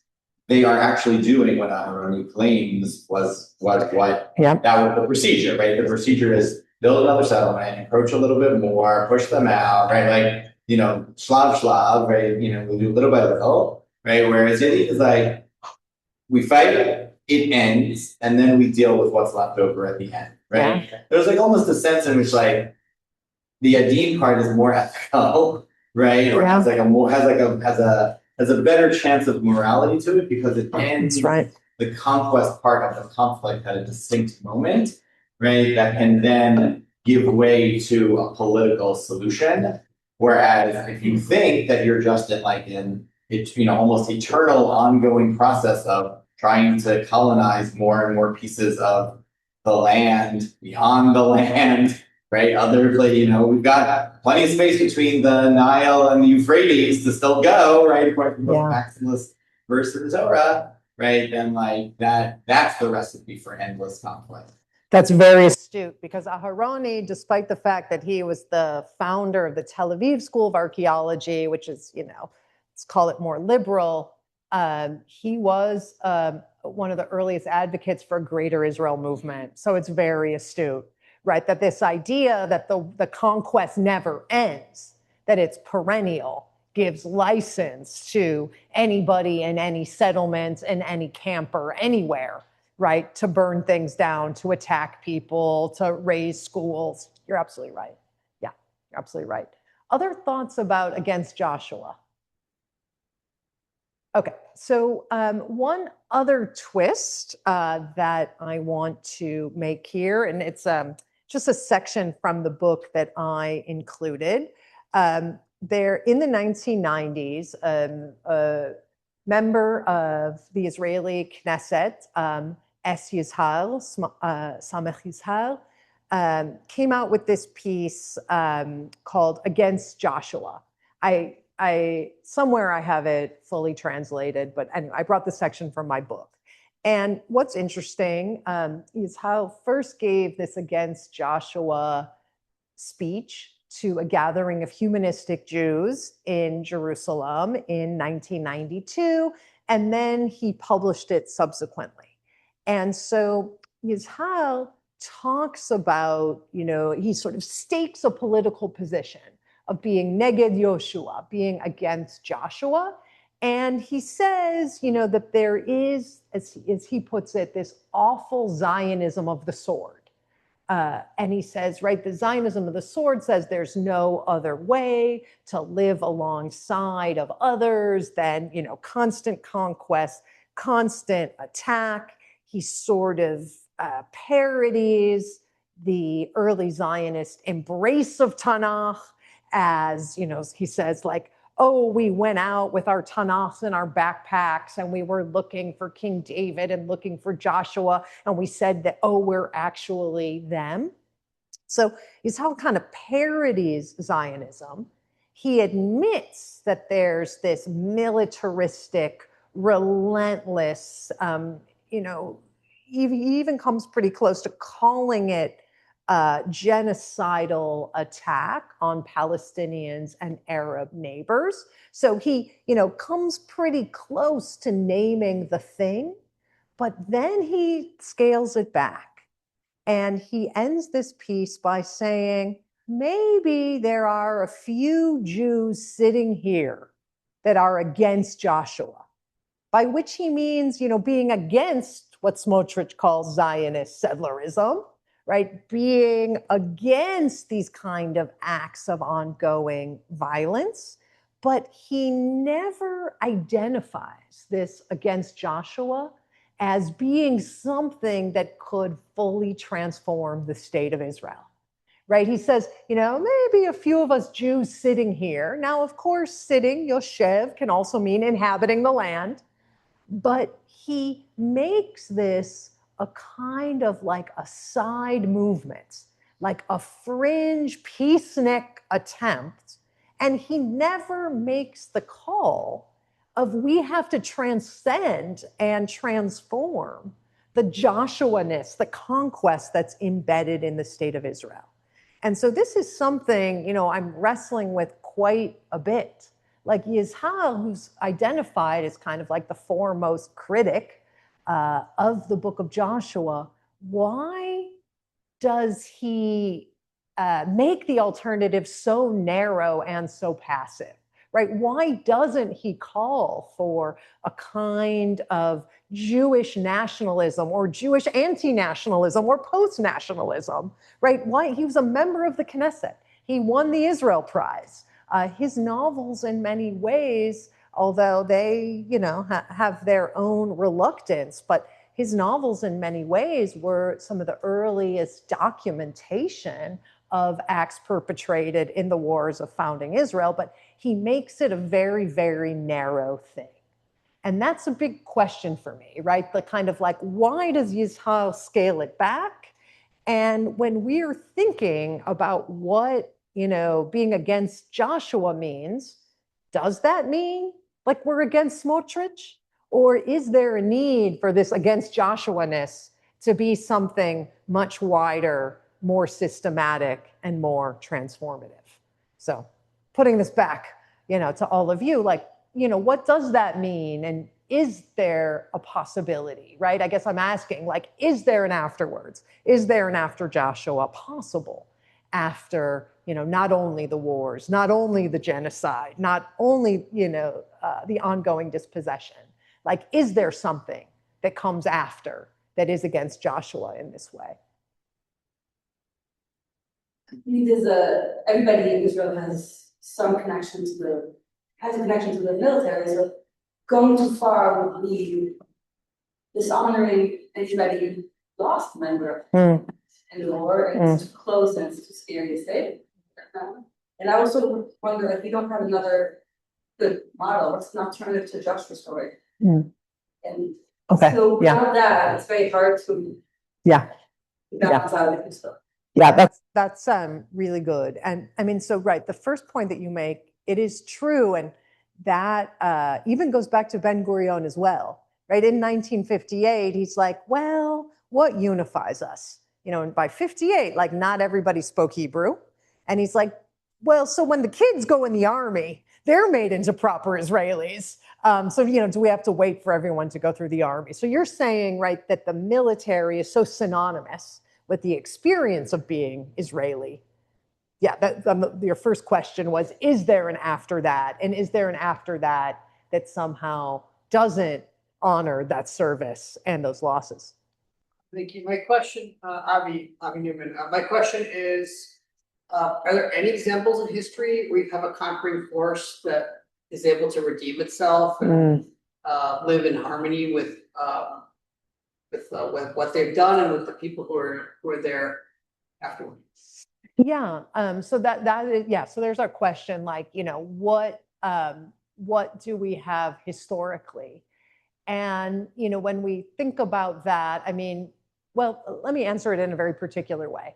they are actually doing what Haroni claims was what that was the procedure, right? The procedure is build another settlement, encroach a little bit more, push them out, right? Like, shlav, right? We'll do little by little, right? Whereas Yadin is like, we fight, it ends, and then we deal with what's left over at the end, right? Yeah. There's like almost a sense in which like the Yadin part is more ethical, right? Or has like a more has a better chance of morality to it because it ends the conquest part of the conflict at a distinct moment, right? That can then give way to a political solution. Whereas if you think that you're just in like almost eternal ongoing process of trying to colonize more and more pieces of the land beyond the land, right? We've got plenty of space between the Nile and the Euphrates to still go, right? According to the maximalist verse of the Torah, right? Then like that's the recipe for endless conflict. That's very astute, because Aharoni, despite the fact that he was the founder of the Tel Aviv School of Archaeology, which is, let's call it more liberal, he was one of the earliest advocates for a Greater Israel movement. So it's very astute, right? That this idea that the conquest never ends, that it's perennial, gives license to anybody in any settlement, in any camper, anywhere, right? To burn things down, to attack people, to raise schools. You're absolutely right. Yeah, you're absolutely right. Other thoughts about against Joshua? Okay, so one other twist that I want to make here, and it's just a section from the book that I included. There, in the 1990s, a member of the Israeli Knesset, Es Yizhar, Samech Yizhar, came out with this piece called Against Joshua. Somewhere I have it fully translated, but anyway, I brought the section from my book. And what's interesting is how first gave this Against Joshua speech to a gathering of humanistic Jews in Jerusalem in 1992, and then he published it subsequently. And so Yizhar talks about, he sort of stakes a political position of being neged Yoshua, being against Joshua. And he says, that there is, as he puts it, this awful Zionism of the sword. And he says, right, the Zionism of the sword says there's no other way to live alongside of others than, constant conquest, constant attack. He sort of parodies the early Zionist embrace of Tanakh as, he says, like, oh, we went out with our Tanakhs in our backpacks and we were looking for King David and looking for Joshua. And we said that, oh, we're actually them. So Yizhar kind of parodies Zionism. He admits that there's this militaristic, relentless, he even comes pretty close to calling it genocidal attack on Palestinians and Arab neighbors. So he, comes pretty close to naming the thing, but then he scales it back. And he ends this piece by saying, maybe there are a few Jews sitting here that are against Joshua, by which he means, being against what Smotrich calls Zionist settlerism, right? Being against these kind of acts of ongoing violence, but he never identifies this against Joshua as being something that could fully transform the state of Israel. Right? He says, maybe a few of us Jews sitting here. Now, of course, sitting, yoshev, can also mean inhabiting the land. But he makes this a kind of like a side movement, like a fringe peacenik attempt. And he never makes the call of we have to transcend and transform the Joshua-ness, the conquest that's embedded in the state of Israel. And so this is something, I'm wrestling with quite a bit. Like Yishal, who's identified as kind of like the foremost critic of the book of Joshua, why does he make the alternative so narrow and so passive, right? Why doesn't he call for a kind of Jewish nationalism or Jewish anti-nationalism or post-nationalism, right? Why? He was a member of the Knesset. He won the Israel Prize. His novels in many ways, although they, have their own reluctance, but his novels in many ways were some of the earliest documentation of acts perpetrated in the wars of founding Israel, but he makes it a very, very narrow thing. And that's a big question for me, right? The kind of like, why does Yishal scale it back? And when we're thinking about what, being against Joshua means, does that mean like we're against Smotrich? Or is there a need for this against Joshua-ness to be something much wider, more systematic, and more transformative? So putting this back, to all of you, like, what does that mean? And is there a possibility, right? I guess I'm asking, like, is there an afterwards? Is there an after Joshua possible after, not only the wars, not only the genocide, not only, the ongoing dispossession? Like, is there something that comes after that is against Joshua in this way? I think everybody in Israel has some connection to the military, so going too far would be dishonoring anybody who lost a member in the war, and it's too close and it's too scary to say. And I also wonder if we don't have another good model, what's an alternative to Joshua's story? And so without that, it's very hard to balance out the stuff. Yeah, that's really good. And I mean, so right, the first point that you make, it is true, and that even goes back to Ben Gurion as well, right? In 1958, he's like, well, what unifies us? And by 58, like not everybody spoke Hebrew. And he's like, well, so when the kids go in the army, they're made into proper Israelis. So, do we have to wait for everyone to go through the army? So you're saying, right, that the military is so synonymous with the experience of being Israeli. Yeah, your first question was, is there an after that? And is there an after that that somehow doesn't honor that service and those losses? Thank you. My question, Avi Newman, my question is, are there any examples in history where you have a conquering force that is able to redeem itself and live in harmony with what they've done and with the people who are there afterward? Yeah. So that is, yeah. So there's our question, like, what do we have historically? And, when we think about that, I mean, well, let me answer it in a very particular way.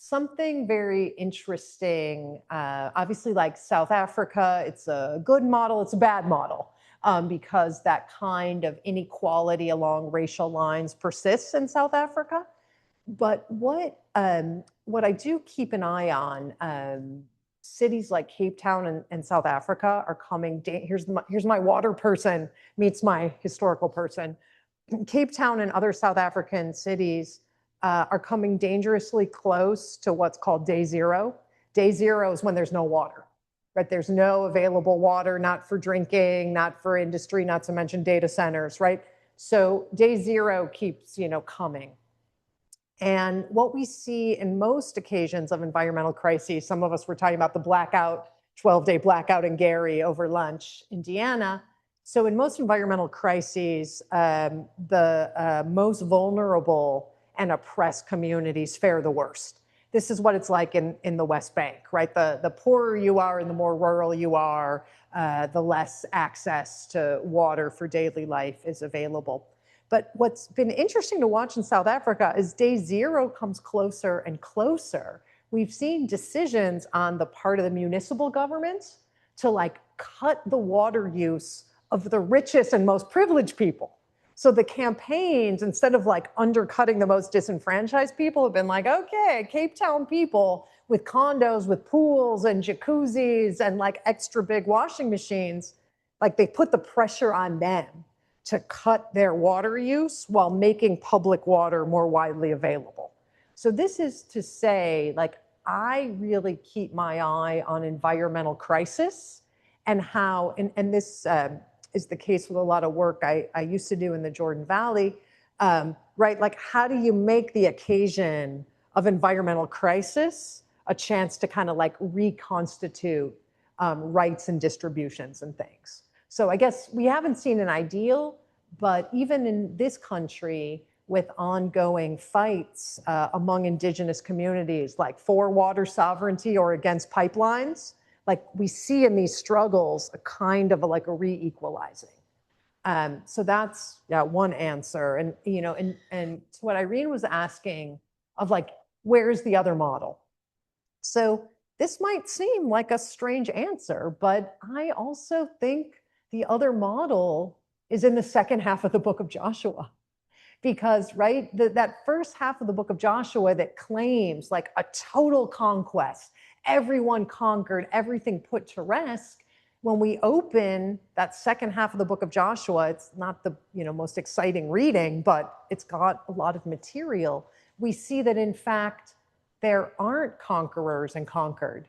Something very interesting, obviously, like South Africa, it's a good model, it's a bad model, because that kind of inequality along racial lines persists in South Africa. But what I do keep an eye on, cities like Cape Town and South Africa are coming. Here's my water person meets my historical person. Cape Town and other South African cities are coming dangerously close to what's called day zero. Day zero is when there's no water, right? There's no available water, not for drinking, not for industry, not to mention data centers, right? So day zero keeps, coming. And what we see in most occasions of environmental crises, some of us were talking about the blackout 12-day blackout in Gary over lunch in Deanna. So in most environmental crises, the most vulnerable and oppressed communities fare the worst. This is what it's like in the West Bank, right? The poorer you are and the more rural you are, the less access to water for daily life is available. But what's been interesting to watch in South Africa is day zero comes closer and closer. We've seen decisions on the part of the municipal governments to like cut the water use of the richest and most privileged people. So the campaigns, instead of like undercutting the most disenfranchised people, have been like, okay, Cape Town people with condos, with pools and jacuzzis and like extra big washing machines, like they put the pressure on them to cut their water use while making public water more widely available. So this is to say, like, I really keep my eye on environmental crisis and how, and this is the case with a lot of work I used to do in the Jordan Valley, right? Like, how do you make the occasion of environmental crisis a chance to kind of like reconstitute rights and distributions and things? So I guess we haven't seen an ideal, but even in this country, with ongoing fights among indigenous communities, like for water sovereignty or against pipelines, like we see in these struggles a kind of like a re-equalizing. So that's one answer. And you know, and to what Irene was asking of like, where's the other model? So this might seem like a strange answer, but I also think the other model is in the second half of the book of Joshua. Because, right, that first half of the book of Joshua that claims like a total conquest, everyone conquered, everything put to rest, when we open that second half of the book of Joshua, it's not the most exciting reading, but it's got a lot of material. We see that, in fact, there aren't conquerors and conquered,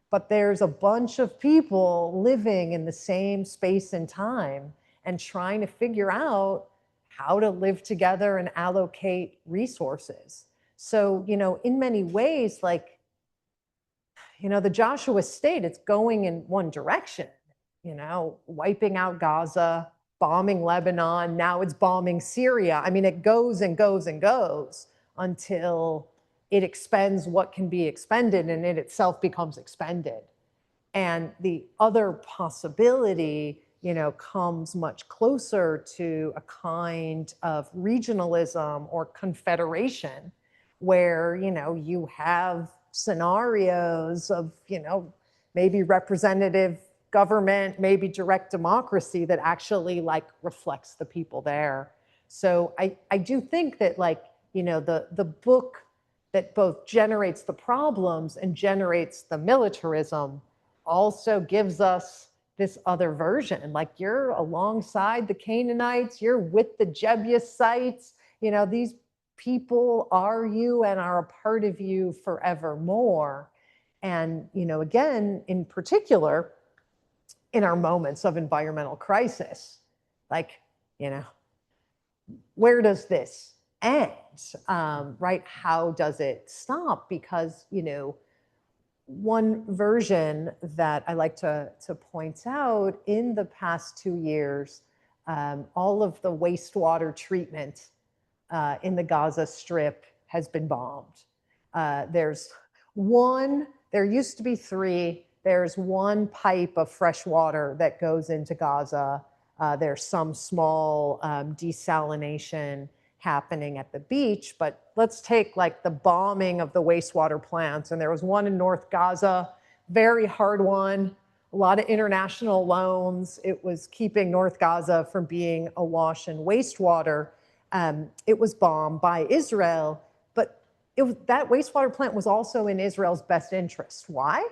but there's a bunch of people living in the same space and time and trying to figure out how to live together and allocate resources. So, in many ways, like, the Joshua state, it's going in one direction, wiping out Gaza, bombing Lebanon, now it's bombing Syria. I mean, it goes and goes and goes until it expends what can be expended and it itself becomes expended. And the other possibility, comes much closer to a kind of regionalism or confederation where, you have scenarios of, maybe representative government, maybe direct democracy that actually like reflects the people there. So I do think that like, the book that both generates the problems and generates the militarism also gives us this other version. Like, you're alongside the Canaanites, you're with the Jebusites, these people are you and are a part of you forevermore. And, again, in particular, in our moments of environmental crisis, like, where does this end, right? How does it stop? Because, one version that I like to point out, in the past 2 years, all of the wastewater treatment in the Gaza Strip has been bombed. There used to be 3. There's one pipe of fresh water that goes into Gaza. There's some small desalination happening at the beach, but let's take like the bombing of the wastewater plants. And there was one in North Gaza, very hard one, a lot of international loans. It was keeping North Gaza from being awash in wastewater. It was bombed by Israel, but that wastewater plant was also in Israel's best interest. Why?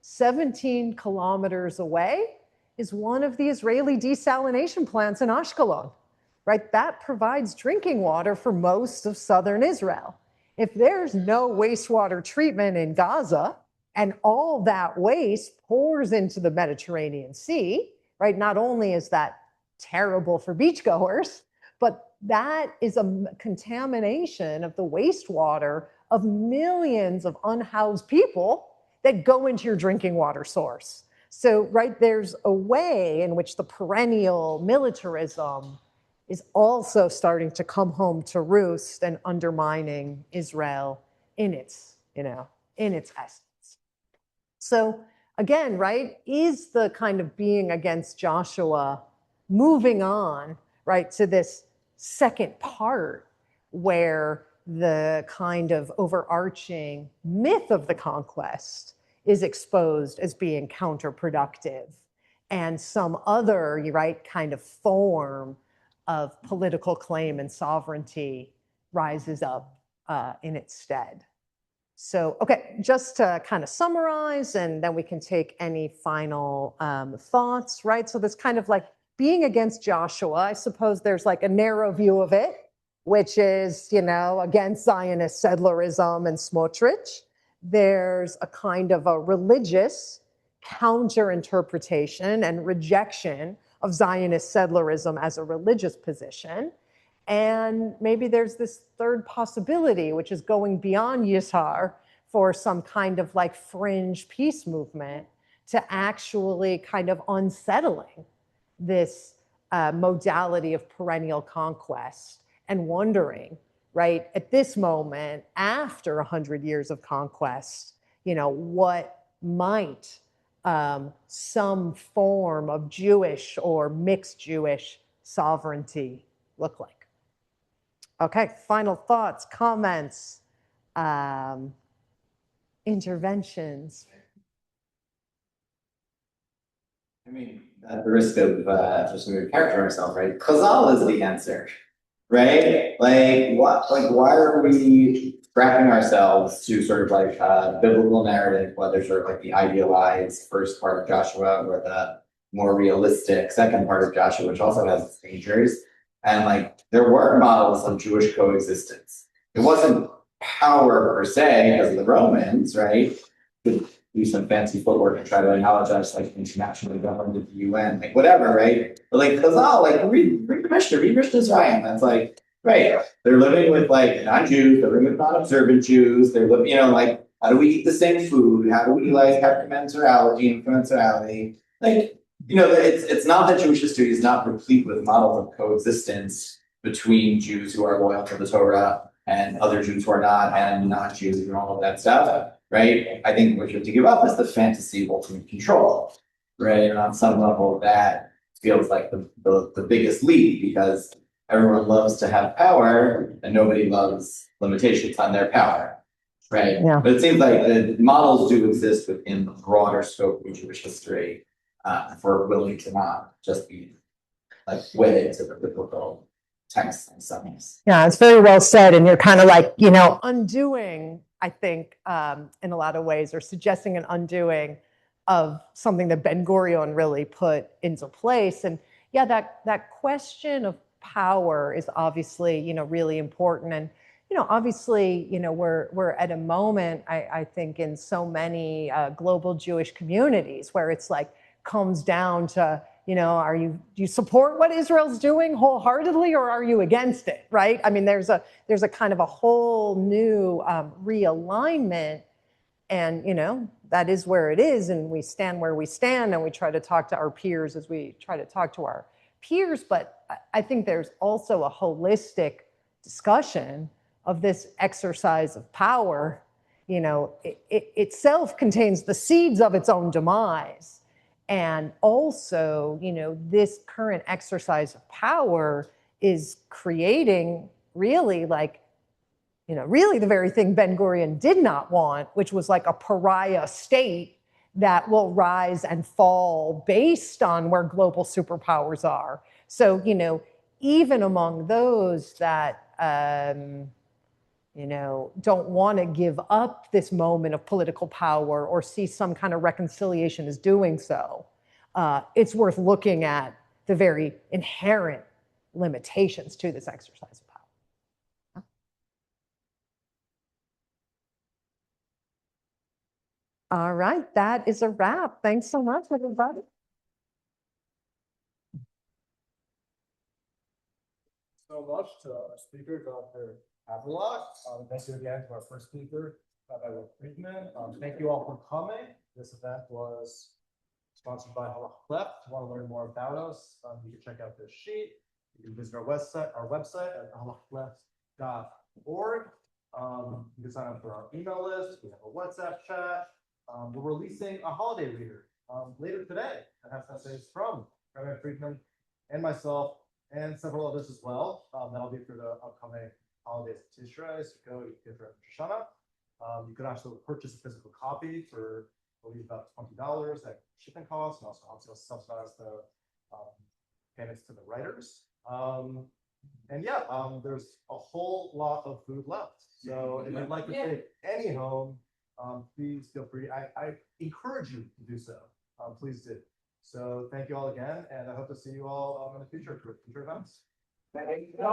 17 kilometers away is one of the Israeli desalination plants in Ashkelon. Right, that provides drinking water for most of southern Israel. If there's no wastewater treatment in Gaza and all that waste pours into the Mediterranean Sea, right, not only is that terrible for beachgoers, but that is a contamination of the wastewater of millions of unhoused people that go into your drinking water source. So, right, there's a way in which the perennial militarism is also starting to come home to roost and undermining Israel in its, in its essence. So again, right, is the kind of being against Joshua moving on, right, to this second part where the kind of overarching myth of the conquest is exposed as being counterproductive, and some other, right, kind of form of political claim and sovereignty rises up in its stead. So, okay, just to kind of summarize, and then we can take any final thoughts, right? So this kind of like being against Joshua, I suppose there's like a narrow view of it, which is, against Zionist settlerism and Smotrich. There's a kind of a religious counter-interpretation and rejection of Zionist settlerism as a religious position. And maybe there's this third possibility, which is going beyond Yisar for some kind of like fringe peace movement to actually kind of unsettling this modality of perennial conquest and wondering, right, at this moment, after 100 years of conquest, what might some form of Jewish or mixed Jewish sovereignty look like? Okay, final thoughts, comments, interventions. I mean, at the risk of just moving character myself, right? Chazal is the answer, right? Like what? Like why are we wrapping ourselves to sort of like a biblical narrative, whether sort of like the idealized first part of Joshua or the more realistic second part of Joshua, which also has its dangers. And like there were models of Jewish coexistence. It wasn't power per se because of the Romans, right? Could do some fancy footwork and try to analogize like internationally governed at the UN, like whatever, right? But like Chazal, like read Mishnah's Ryan. That's like, right. They're living with like non-Jews, they're living with non-observant Jews, they're living, like, how do we eat the same food? How do we like have commensality? Like, it's not that Jewish history is not replete with models of coexistence between Jews who are loyal to the Torah and other Jews who are not, and non-Jews and all of that stuff, right? I think what you have to give up is the fantasy of ultimate control, right? And on some level, that feels like the biggest leap because everyone loves to have power and nobody loves limitations on their power, right? Yeah. But it seems like the models do exist within the broader scope of Jewish history. If we're willing to not just be like wedded to the biblical texts and studies. Yeah, it's very well said. And you're kind of like, undoing, I think, in a lot of ways, or suggesting an undoing of something that Ben-Gurion really put into place. And yeah, that question of power is obviously, really important. And, obviously, we're at a moment, I think, in so many global Jewish communities where it's like, comes down to, do you support what Israel's doing wholeheartedly or are you against it, right? I mean, there's a kind of a whole new realignment, and, that is where it is, and we stand where we stand, and we try to talk to our peers as we try to talk to our peers, but I think there's also a holistic discussion of this exercise of power. It itself contains the seeds of its own demise. And also, this current exercise of power is creating really really the very thing Ben-Gurion did not want, which was like a pariah state that will rise and fall based on where global superpowers are. So, even among those that, don't want to give up this moment of political power or see some kind of reconciliation as doing so, it's worth looking at the very inherent limitations to this exercise of power. All right, that is a wrap. Thanks so much, everybody. So much to our speaker, Dr. Havrelock. Thank you again to our first speaker, Rabbi Friedman. Thank you all for coming. This event was sponsored by Halachic. If you want to learn more about us, you can check out this sheet. You can visit our website at halachic.org. You can sign up for our email list. We have a WhatsApp chat. We're releasing a holiday reader later today that has essays from Rabbi Friedman and myself and several others as well. That'll be for the upcoming holidays of Tishrei, Sukkot, Yom Kippur, and Rosh Hashanah. You could also purchase a physical copy for, I believe, about $20 at shipping costs, and also obviously subsidize the payments to the writers. And yeah, there's a whole lot of food left. So if you'd like to take any home, please feel free. I encourage you to do so. Please do. So thank you all again, and I hope to see you all in the future for future events. Thank you.